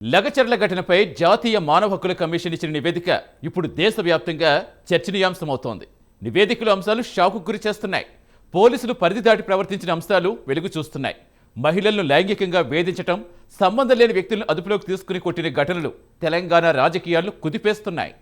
లగచర్ల ఘటనపై జాతీయ మానవ హక్కుల కమిషన్ ఇచ్చిన నివేదిక ఇప్పుడు దేశవ్యాప్తంగా చర్చనీయాంశమవుతోంది. నివేదికలో అంశాలు షాకు గురి చేస్తున్నాయి. పోలీసులు పరిధి దాటి ప్రవర్తించిన అంశాలు వెలుగు చూస్తున్నాయి. మహిళలను లైంగికంగా వేధించటం, సంబంధం లేని వ్యక్తులను అదుపులోకి తీసుకుని కొట్టిన ఘటనలు తెలంగాణ రాజకీయాలను కుదిపేస్తున్నాయి.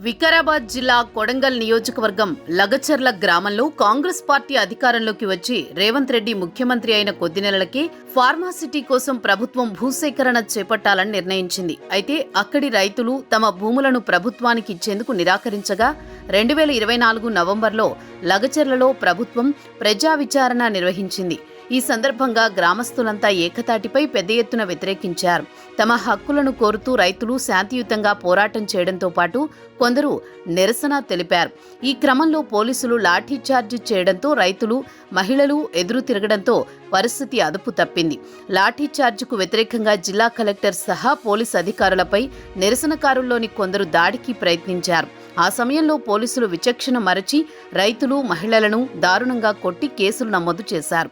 వికారాబాద్ జిల్లా కొడంగల్ నియోజకవర్గం లగచర్ల గ్రామంలో కాంగ్రెస్ పార్టీ అధికారంలోకి వచ్చి రేవంత్ రెడ్డి ముఖ్యమంత్రి అయిన కొద్ది నెలలకే ఫార్మాసిటీ కోసం ప్రభుత్వం భూసేకరణ చేపట్టాలని నిర్ణయించింది. అయితే అక్కడి రైతులు తమ భూములను ప్రభుత్వానికి ఇచ్చేందుకు నిరాకరించగా 2024 నవంబర్లో లగచర్లలో ప్రభుత్వం ప్రజా విచారణ నిర్వహించింది. ఈ సందర్భంగా గ్రామస్తులంతా ఏకతాటిపై పెద్ద ఎత్తున వ్యతిరేకించారు. తమ హక్కులను కోరుతూ రైతులు శాంతియుతంగా పోరాటం చేయడంతో పాటు కొందరు నిరసన తెలిపారు. ఈ క్రమంలో పోలీసులు లాఠీచార్జి చేయడంతో రైతులు, మహిళలు ఎదురు తిరగడంతో పరిస్థితి అదుపు తప్పింది. లాఠీచార్జికు వ్యతిరేకంగా జిల్లా కలెక్టర్ సహా పోలీసు అధికారులపై నిరసనకారుల్లోని కొందరు దాడికి ప్రయత్నించారు. ఆ సమయంలో పోలీసులు విచక్షణ మరచి రైతులు, మహిళలను దారుణంగా కొట్టి కేసులు నమోదు చేశారు.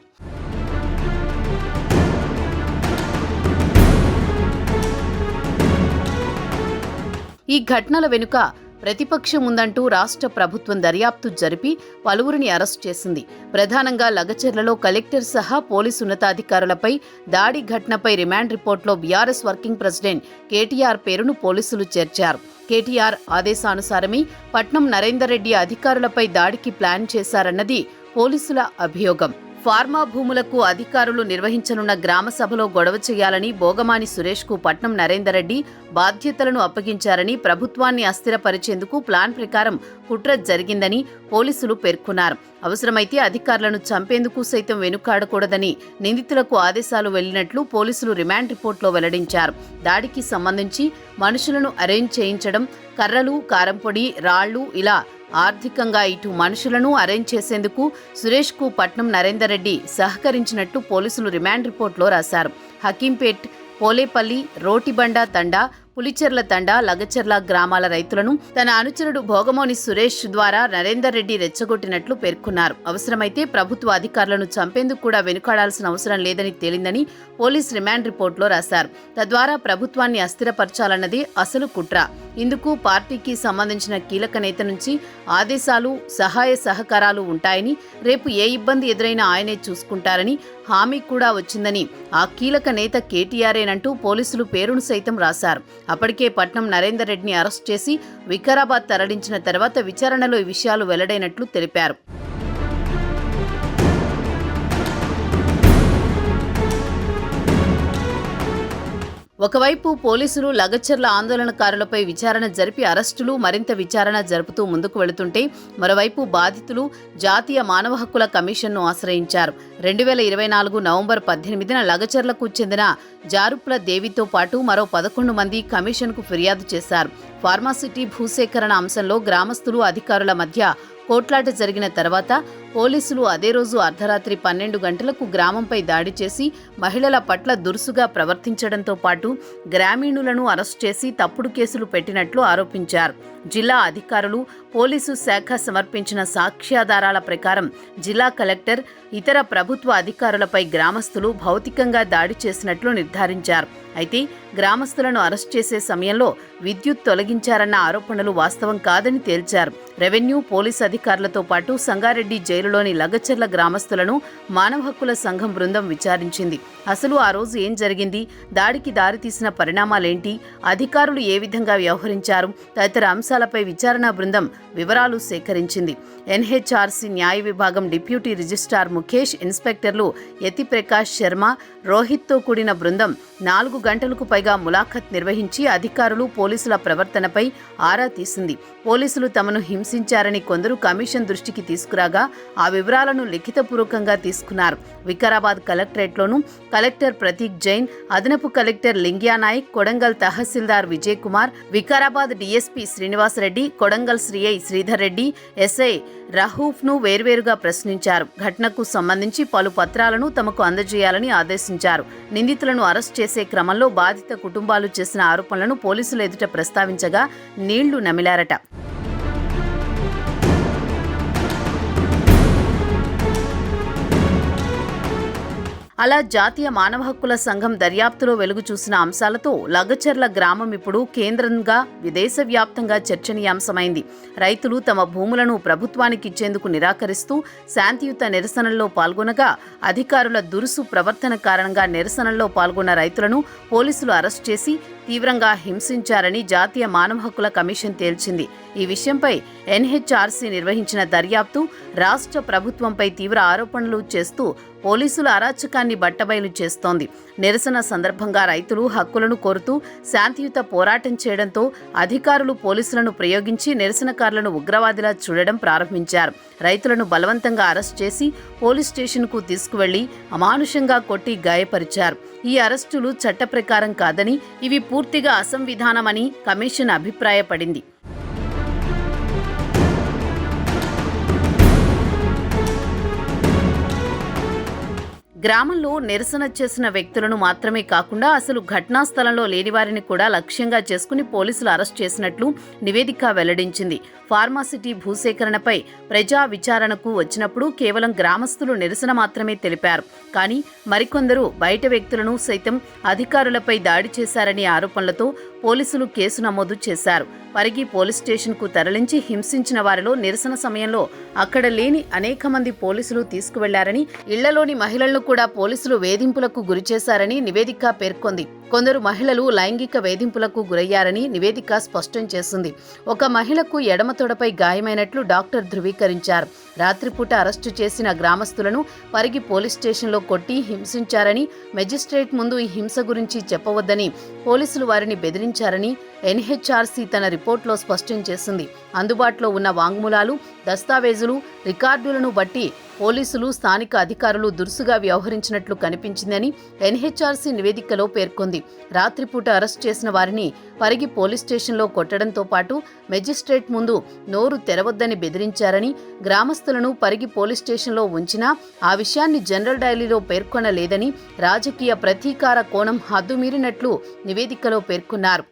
ఈ ఘటనల వెనుక ప్రతిపక్షం ఉందంటూ రాష్ట్ర ప్రభుత్వం దర్యాప్తు జరిపి పలువురిని అరెస్టు చేసింది. ప్రధానంగా లగచర్లలో కలెక్టర్ సహా పోలీసు ఉన్నతాధికారులపై దాడి ఘటనపై రిమాండ్ రిపోర్టులో బీఆర్ఎస్ వర్కింగ్ ప్రెసిడెంట్ కేటీఆర్ పేరును పోలీసులు చేర్చారు. కేటీఆర్ ఆదేశానుసారమే పట్నం నరేందర్ రెడ్డి అధికారులపై దాడికి ప్లాన్ చేశారన్నది పోలీసుల అభియోగం. ఫార్మా భూములకు అధికారులు నిర్వహించనున్న గ్రామ సభలో గొడవ చేయాలని బోగమాని సురేష్కు పట్నం నరేందర్ రెడ్డి బాధ్యతలను అప్పగించారని, ప్రభుత్వాన్ని అస్థిరపరిచేందుకు ప్లాన్ ప్రకారం కుట్ర జరిగిందని పోలీసులు పేర్కొన్నారు. అవసరమైతే అధికారులను చంపేందుకు సైతం వెనుకాడకూడదని నిందితులకు ఆదేశాలు వెళ్లినట్లు పోలీసులు రిమాండ్ రిపోర్టులో వెల్లడించారు. దాడికి సంబంధించి మనుషులను అరేంజ్ చేయించడం, కర్రలు, కారంపొడి, రాళ్లు ఇలా ఆర్థికంగా ఇటు మనుషులను అరేంజ్ చేసేందుకు సురేష్కు పట్నం నరేందర్ రెడ్డి సహకరించినట్టు పోలీసులు రిమాండ్ రిపోర్టులో రాశారు. హకీంపేట్, పోలేపల్లి, రోటిబండ తండా, పులిచెర్ల తండా, లగచర్ల గ్రామాల రైతులను తన అనుచరుడు భోగమోని సురేష్ ద్వారా నరేందర్ రెడ్డి రెచ్చగొట్టినట్లు పేర్కొన్నారు. అవసరమైతే ప్రభుత్వ అధికారులను చంపేందుకు కూడా వెనుకాడాల్సిన అవసరం లేదని తేలిందని పోలీస్ రిమాండ్ రిపోర్టులో రాశారు. తద్వారా ప్రభుత్వాన్ని అస్థిరపరచాలన్నది అసలు కుట్ర. ఇందుకు పార్టీకి సంబంధించిన కీలక నేత నుంచి ఆదేశాలు, సహాయ సహకారాలు ఉంటాయని, రేపు ఏ ఇబ్బంది ఎదురైనా ఆయనే చూసుకుంటారని హామీ కూడా వచ్చిందని ఆ కీలక నేత కేటీఆర్ఏనంటూ పోలీసులు పేరును సైతం రాశారు. అప్పటికే పట్నం నరేందర్ రెడ్డిని అరెస్ట్ చేసి వికారాబాద్ తరలించిన తర్వాత విచారణలో ఈ విషయాలు వెల్లడైనట్లు తెలిపారు. ఒకవైపు పోలీసులు లగచర్ల ఆందోళనకారులపై విచారణ జరిపి అరెస్టులు, మరింత విచారణ జరుపుతూ ముందుకు వెళుతుంటే, మరోవైపు బాధితులు జాతీయ మానవ హక్కుల కమిషన్ను ఆశ్రయించారు. 2024 నవంబర్ 18న లగచర్లకు చెందిన జారుప్ల దేవితో పాటు మరో 11 మంది కమిషన్కు ఫిర్యాదు చేశారు. ఫార్మాసిటీ భూసేకరణ అంశంలో గ్రామస్తులు, అధికారుల మధ్య కోట్లాట జరిగిన తర్వాత పోలీసులు అదే రోజు అర్ధరాత్రి 12 గంటలకు గ్రామంపై దాడి చేసి మహిళల పట్ల దురుసుగా ప్రవర్తించడంతో పాటు గ్రామీణులను అరెస్ట్ చేసి తప్పుడు కేసులు పెట్టినట్లు ఆరోపించారు. జిల్లా అధికారులు, పోలీసు శాఖ సమర్పించిన సాక్ష్యాధారాల ప్రకారం జిల్లా కలెక్టర్, ఇతర ప్రభుత్వ అధికారులపై గ్రామస్తులు భౌతికంగా దాడి చేసినట్లు నిర్ధారించారు. అయితే గ్రామస్తులను అరెస్ట్ చేసే సమయంలో విద్యుత్ తొలగించారన్న ఆరోపణలు వాస్తవం కాదని తేల్చారు. రెవెన్యూ, పోలీసు అధికారులతో పాటు సంగారెడ్డి జైలులోని లగచర్ల గ్రామస్తులను మానవ హక్కుల సంఘం బృందం విచారించింది. అసలు ఆ రోజు ఏం జరిగింది, దాడికి దారితీసిన పరిణామాలేంటి, అధికారులు ఏ విధంగా వ్యవహరించారు తదితర అంశాలపై విచారణా బృందం వివరాలు సేకరించింది. ఎన్హెచ్ఆర్సీ న్యాయ విభాగం డిప్యూటీ రిజిస్ట్రార్ ముఖేష్, ఇన్స్పెక్టర్లు యతిప్రకాష్ శర్మ, రోహిత్తో కూడిన బృందం 4 గంటలకు పైగా ములాఖత్ నిర్వహించి అధికారులు, పోలీసుల ప్రవర్తనపై ఆరా తీసింది. పోలీసులు తమను హింసించారని కొందరు కమిషన్ దృష్టికి తీసుకురాగా ఆ వివరాలను లిఖితపూర్వకంగా తీసుకున్నారు. వికారాబాద్ కలెక్టరేట్లోనూ కలెక్టర్ ప్రతీక్ జైన్, అదనపు కలెక్టర్ లింగ్యానాయక్, కొడంగల్ తహసీల్దార్ విజయ్ కుమార్, వికారాబాద్ డీఎస్పీ శ్రీనివాసరెడ్డి, కొడంగల్ శ్రీఐ శ్రీధర్ రెడ్డి, ఎస్ఐ రహూఫ్ను వేర్వేరుగా ప్రశ్నించారు. ఘటనకు సంబంధించి పలు పత్రాలను తమకు అందజేయాలని ఆదేశించారు. నిందితులను అరెస్ట్ చేసే క్రమంలో బాధిత కుటుంబాలు చేసిన ఆరోపణలను పోలీసులు ఎదుట ప్రస్తావించగా నీళ్లు నమిలారట. అలా జాతీయ మానవ హక్కుల సంఘం దర్యాప్తులో వెలుగు చూసిన అంశాలతో లగచర్ల గ్రామం ఇప్పుడు కేంద్రంగా దేశవ్యాప్తంగా చర్చనీయాంశమైంది. రైతులు తమ భూములను ప్రభుత్వానికి ఇచ్చేందుకు నిరాకరిస్తూ శాంతియుత నిరసనల్లో పాల్గొనగా అధికారుల దురుసు ప్రవర్తన కారణంగా నిరసనల్లో పాల్గొన్న రైతులను పోలీసులు అరెస్ట్ చేసి తీవ్రంగా హింసించారని జాతీయ మానవ హక్కుల కమిషన్ తేల్చింది. ఈ విషయంపై ఎన్హెచ్ఆర్సీ నిర్వహించిన దర్యాప్తు రాష్ట్ర ప్రభుత్వంపై తీవ్ర ఆరోపణలు చేస్తూ పోలీసుల అరాచకాన్ని బట్టబయలు చేస్తోంది. నిరసన సందర్భంగా రైతులు హక్కులను కోరుతూ శాంతియుత పోరాటం చేయడంతో అధికారులు పోలీసులను ప్రయోగించి నిరసనకారులను ఉగ్రవాదిలా చూడడం ప్రారంభించారు. రైతులను బలవంతంగా అరెస్ట్ చేసి పోలీస్ స్టేషన్కు తీసుకువెళ్లి అమానుషంగా కొట్టి గాయపరిచారు. ఈ అరెస్టులు చట్ట ప్రకారం కాదని, ఇవి పూర్తిగా అసంవిధానమని కమిషన్ అభిప్రాయపడింది. గ్రామంలో నిరసన చేసిన వ్యక్తులను మాత్రమే కాకుండా అసలు ఘటనా స్థలంలో లేని వారిని కూడా లక్ష్యంగా చేసుకుని పోలీసులు అరెస్ట్ చేసినట్లు నివేదిక వెల్లడించింది. ఫార్మాసిటీ భూసేకరణపై ప్రజా విచారణకు వచ్చినప్పుడు కేవలం గ్రామస్తులు నిరసన మాత్రమే తెలిపారు. కానీ మరికొందరు బయట వ్యక్తులను సైతం అధికారులపై దాడి చేశారనే ఆరోపణలతో పోలీసులు కేసు నమోదు చేశారు. పరిగి పోలీస్ స్టేషన్కు తరలించి హింసించిన వారిలో నిరసన సమయంలో అక్కడ లేని అనేక మంది పోలీసులు తీసుకువెళ్లారని, ఇళ్లలోని మహిళలను కూడా పోలీసులు వేధింపులకు గురిచేశారని నివేదిక పేర్కొంది. కొందరు మహిళలు లైంగిక వేధింపులకు గురయ్యారని నివేదిక స్పష్టం చేసింది. ఒక మహిళకు ఎడమ తొడపై గాయమైనట్లు డాక్టర్ ధృవీకరించారు. రాత్రిపూట అరెస్టు చేసిన గ్రామస్తులను పరిగి పోలీస్ స్టేషన్లో కొట్టి హింసించారని, మెజిస్ట్రేట్ ముందు ఈ హింస గురించి చెప్పవద్దని పోలీసులు వారిని బెదిరించారని ఎన్హెచ్ఆర్సీ తన రిపోర్టులో స్పష్టం చేసింది. అందుబాటులో ఉన్న వాంగ్మూలాలు, దస్తావేజులు, రికార్డులను బట్టి పోలీసులు, స్థానిక అధికారులు దురుసుగా వ్యవహరించినట్లు కనిపించిందని ఎన్హెచ్ఆర్సీ నివేదికలో పేర్కొంది. రాత్రిపూట అరెస్ట్ చేసిన వారిని పరిగి పోలీస్ స్టేషన్లో కొట్టడంతో పాటు మెజిస్ట్రేట్ ముందు నోరు తెరవద్దని బెదిరించారని, గ్రామస్తులను పరిగి పోలీస్ స్టేషన్లో ఉంచినా ఆ విషయాన్ని జనరల్ డైరీలో పేర్కొనలేదని, రాజకీయ ప్రతీకార కోణం హద్దుమీరినట్లు నివేదికలో పేర్కొన్నారు.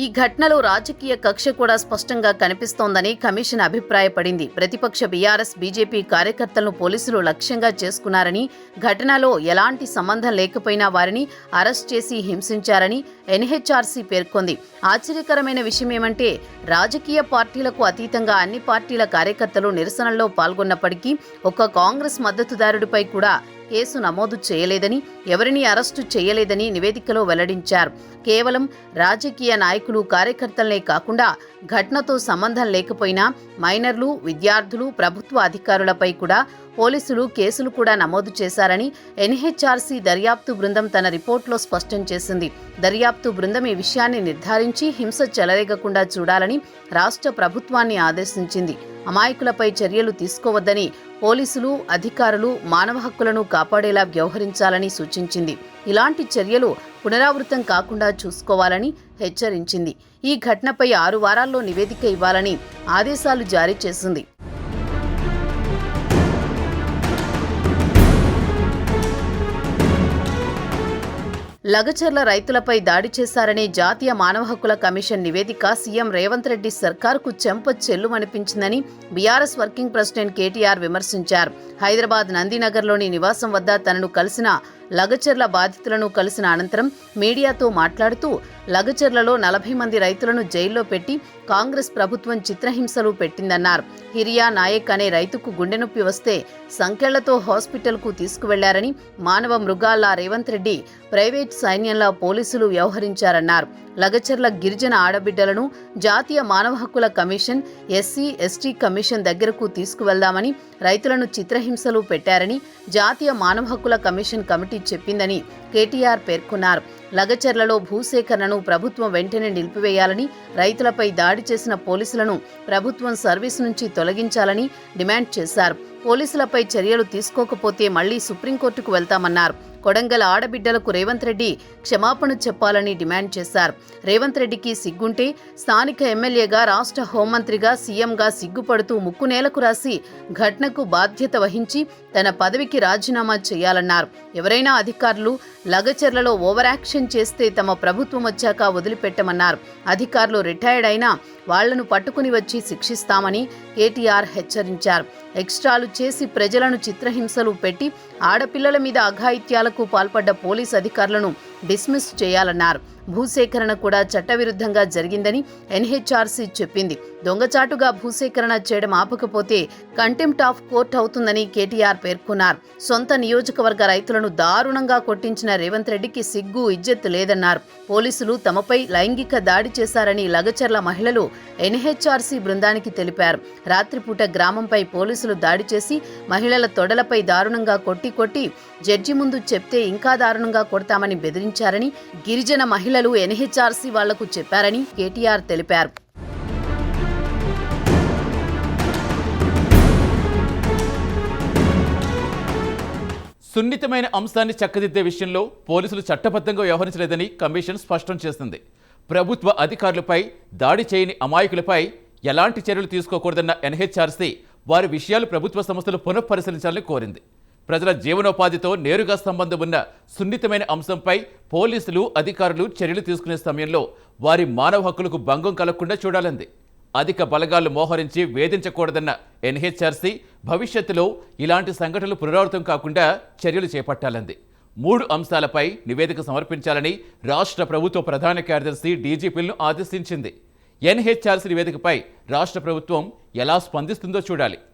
ఈ ఘటనలో రాజకీయ కక్ష కూడా స్పష్టంగా కనిపిస్తోందని కమిషన్ అభిప్రాయపడింది. ప్రతిపక్ష బీఆర్ఎస్, బీజేపీ కార్యకర్తలను పోలీసులు లక్ష్యంగా చేసుకున్నారని, ఘటనలో ఎలాంటి సంబంధం లేకపోయినా వారిని అరెస్ట్ చేసి హింసించారని ఎన్హెచ్ఆర్సీ పేర్కొంది. ఆశ్చర్యకరమైన విషయమేమంటే రాజకీయ పార్టీలకు అతీతంగా అన్ని పార్టీల కార్యకర్తలు నిరసనల్లో పాల్గొన్నప్పటికీ ఒక్క కాంగ్రెస్ మద్దతుదారుడిపై కూడా కేసు నమోదు చేయలేదని, ఎవరినీ అరెస్టు చేయలేదని నివేదికలో వెల్లడించారు. కేవలం రాజకీయ నాయకులు, కార్యకర్తలనే కాకుండా ఘటనతో సంబంధం లేకపోయినా మైనర్లు, విద్యార్థులు, ప్రభుత్వ అధికారులపై కూడా పోలీసులు కేసులు కూడా నమోదు చేశారని ఎన్హెచ్ఆర్సీ దర్యాప్తు బృందం తన రిపోర్టులో స్పష్టం చేసింది. దర్యాప్తు బృందం ఈ విషయాన్ని నిర్ధారించి హింస చెలరేగకుండా చూడాలని రాష్ట్ర ప్రభుత్వాన్ని ఆదేశించింది. అమాయకులపై చర్యలు తీసుకోవద్దని, పోలీసులు, అధికారులు మానవ హక్కులను కాపాడేలా వ్యవహరించాలని సూచించింది. ఇలాంటి చర్యలు పునరావృతం కాకుండా చూసుకోవాలని హెచ్చరించింది. ఈ ఘటనపై 6 వారాల్లో నివేదిక ఇవ్వాలని ఆదేశాలు జారీ చేసింది. లగచర్ల రైతులపై దాడి చేశారనే జాతీయ మానవ హక్కుల కమిషన్ నివేదిక సీఎం రేవంత్ రెడ్డి సర్కార్కు చెంప చెల్లుమనిపించిందని బీఆర్ఎస్ వర్కింగ్ ప్రెసిడెంట్ కేటీఆర్ విమర్శించారు. హైదరాబాద్ నందినగర్లోని నివాసం వద్ద తనను కలిసిన లగచర్ల బాధితులను కలిసిన అనంతరం మీడియాతో మాట్లాడుతూ లగచర్లలో 40 మంది రైతులను జైల్లో పెట్టి కాంగ్రెస్ ప్రభుత్వం చిత్రహింసలు పెట్టిందన్నారు. హిరియా నాయక్ అనే రైతుకు గుండెనొప్పి వస్తే సంకెళ్లతో హాస్పిటల్కు తీసుకువెళ్లారని, మానవ మృగాల్లా రేవంత్ రెడ్డి ప్రైవేట్ సైన్యంలా పోలీసులు వ్యవహరించారన్నారు. లగచర్ల గిరిజన ఆడబిడ్డలను జాతీయ మానవ హక్కుల కమిషన్, ఎస్సీ, ఎస్టీ కమిషన్ దగ్గరకు తీసుకువెళ్దామని, రైతులను చిత్రహింసలు పెట్టారని జాతీయ మానవ హక్కుల కమిషన్ కమిటీ చెప్పిందని కేటీఆర్ పేర్కొన్నారు. లగచర్లలో భూసేకరణను ప్రభుత్వం వెంటనే నిలిపివేయాలని, రైతులపై దాడి చేసిన పోలీసులను ప్రభుత్వం సర్వీసు నుంచి తొలగించాలని డిమాండ్ చేశారు. పోలీసులపై చర్యలు తీసుకోకపోతే మళ్లీ సుప్రీంకోర్టుకు వెళ్తామన్నారు. కొడంగల్ ఆడబిడ్డలకు రేవంత్ రెడ్డి క్షమాపణ చెప్పాలని డిమాండ్ చేశారు. రేవంత్ రెడ్డికి సిగ్గుంటే స్థానిక ఎమ్మెల్యేగా, రాష్ట్ర హోంమంత్రిగా, సీఎంగా సిగ్గుపడుతూ ముక్కునేలకు రాసి ఘటనకు బాధ్యత వహించి తన పదవికి రాజీనామా చేయాలన్నారు. ఎవరైనా అధికారులు లగచర్లలో ఓవర్ యాక్షన్ చేస్తే తమ ప్రభుత్వం వచ్చాక వదిలిపెట్టమన్నారు. అధికారులు రిటైర్డ్ అయినా వాళ్లను పట్టుకుని వచ్చి శిక్షిస్తామని కేటీఆర్ హెచ్చరించారు. ఎక్స్ట్రాలు చేసి ప్రజలను చిత్రహింసలు పెట్టి ఆడపిల్లల మీద అఘాయిత్యాలకు పాల్పడ్డ పోలీస్ అధికారులను డిస్మిస్ చేయాలన్నారు. భూసేకరణ కూడా చట్టవిరుద్ధంగా జరిగిందని ఎన్హెచ్ఆర్సీ చెప్పింది. దొంగచాటుగా భూసేకరణ చేయడం ఆపకపోతే కంటెంప్ట్ ఆఫ్ కోర్ట్ అవుతుందని కేటీఆర్ పేర్కొన్నారు. సొంత నియోజకవర్గ రైతులను దారుణంగా కొట్టించిన రేవంత్ రెడ్డికి సిగ్గు ఇజ్జత్ లేదన్నారు. పోలీసులు తమపై లైంగిక దాడి చేశారని లగచర్ల మహిళలు ఎన్హెచ్ఆర్సీ బృందానికి తెలిపారు. రాత్రిపూట గ్రామంపై పోలీసులు దాడి చేసి మహిళల తొడలపై దారుణంగా కొట్టి జడ్జి ముందు చెప్తే ఇంకా దారుణంగా కొడతామని బెదిరించారని గిరిజన మహిళలు ఎన్హెచ్ఆర్సీ వాళ్లకు చెప్పారని కేటీఆర్ తెలిపారు. సున్నితమైన అంశాన్ని చక్కదిద్దే విషయంలో పోలీసులు చట్టబద్ధంగా వ్యవహరించలేదని కమిషన్ స్పష్టం చేసింది. ప్రభుత్వ అధికారులపై దాడి చేయని అమాయకులపై ఎలాంటి చర్యలు తీసుకోకూడదన్న ఎన్హెచ్ఆర్సీ వారి విషయాలు ప్రభుత్వ సంస్థలు పునఃపరిశీలించాలని కోరింది. ప్రజల జీవనోపాధితో నేరుగా సంబంధం ఉన్న సున్నితమైన అంశంపై పోలీసులు అధికారులు చర్యలు తీసుకునే సమయంలో వారి మానవ హక్కులకు భంగం కలగకుండా చూడాలంది. అధిక బలగాలు మోహరించి వేధించకూడదన్న ఎన్హెచ్ఆర్సీ భవిష్యత్తులో ఇలాంటి సంఘటనలు పునరావృతం కాకుండా చర్యలు చేపట్టాలంది. 3 అంశాలపై నివేదిక సమర్పించాలని రాష్ట్ర ప్రభుత్వ ప్రధాన కార్యదర్శి డీజీపీలను ఆదేశించింది. ఎన్హెచ్ఆర్సీ నివేదికపై రాష్ట్ర ప్రభుత్వం ఎలా స్పందిస్తుందో చూడాలి.